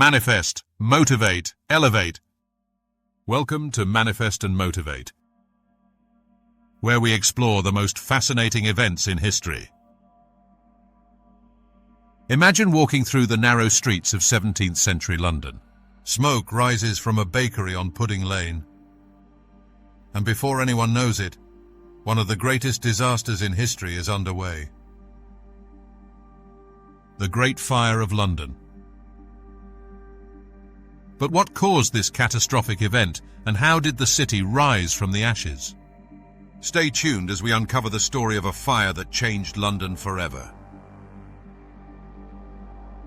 Manifest, motivate, elevate. Welcome to Manifest and Motivate, where we explore the most fascinating events in history. Imagine walking through the narrow streets of 17th century London. Smoke rises from a bakery on Pudding Lane. And before anyone knows it, one of the greatest disasters in history is underway. The Great Fire of London. But what caused this catastrophic event, and how did the city rise from the ashes? Stay tuned as we uncover the story of a fire that changed London forever.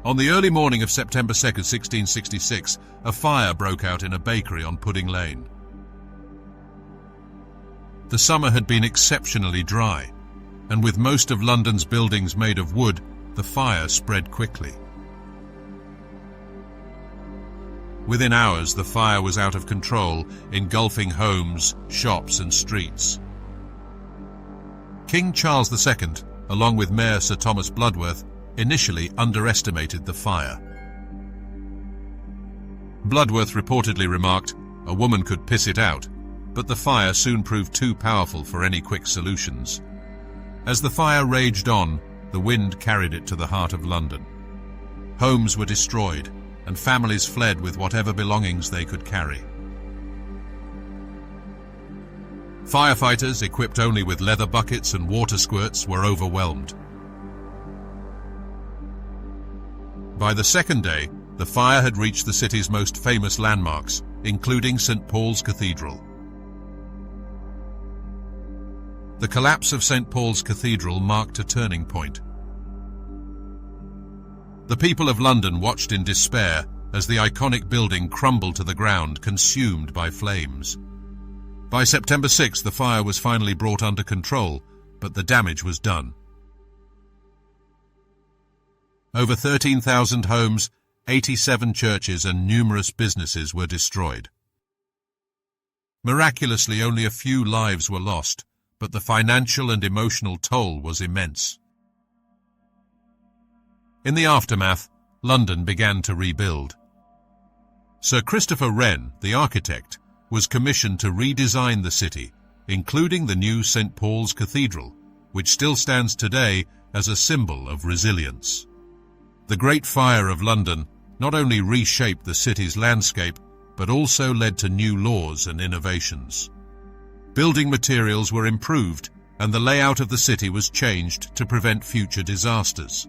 On the early morning of September 2nd, 1666, a fire broke out in a bakery on Pudding Lane. The summer had been exceptionally dry, and with most of London's buildings made of wood, the fire spread quickly. Within hours, the fire was out of control, engulfing homes, shops and streets. King Charles II, along with Mayor Sir Thomas Bloodworth, initially underestimated the fire. Bloodworth reportedly remarked, "A woman could piss it out," but the fire soon proved too powerful for any quick solutions. As the fire raged on, the wind carried it to the heart of London. Homes were destroyed, and families fled with whatever belongings they could carry. Firefighters, equipped only with leather buckets and water squirts, were overwhelmed. By the second day, the fire had reached the city's most famous landmarks, including St. Paul's Cathedral. The collapse of St. Paul's Cathedral marked a turning point. The people of London watched in despair as the iconic building crumbled to the ground, consumed by flames. By September 6th, the fire was finally brought under control, but the damage was done. Over 13,000 homes, 87 churches and numerous businesses were destroyed. Miraculously, only a few lives were lost, but the financial and emotional toll was immense. In the aftermath, London began to rebuild. Sir Christopher Wren, the architect, was commissioned to redesign the city, including the new St. Paul's Cathedral, which still stands today as a symbol of resilience. The Great Fire of London not only reshaped the city's landscape, but also led to new laws and innovations. Building materials were improved, and the layout of the city was changed to prevent future disasters.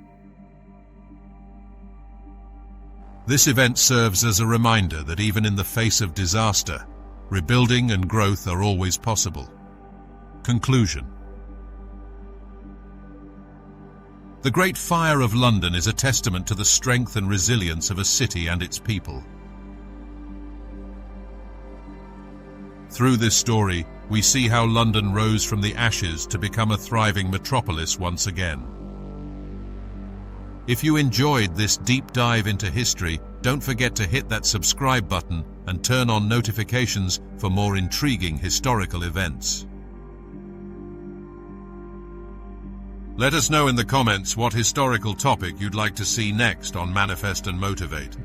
This event serves as a reminder that even in the face of disaster, rebuilding and growth are always possible. Conclusion. The Great Fire of London is a testament to the strength and resilience of a city and its people. Through this story, we see how London rose from the ashes to become a thriving metropolis once again. If you enjoyed this deep dive into history, don't forget to hit that subscribe button and turn on notifications for more intriguing historical events. Let us know in the comments what historical topic you'd like to see next on Manifest and Motivate.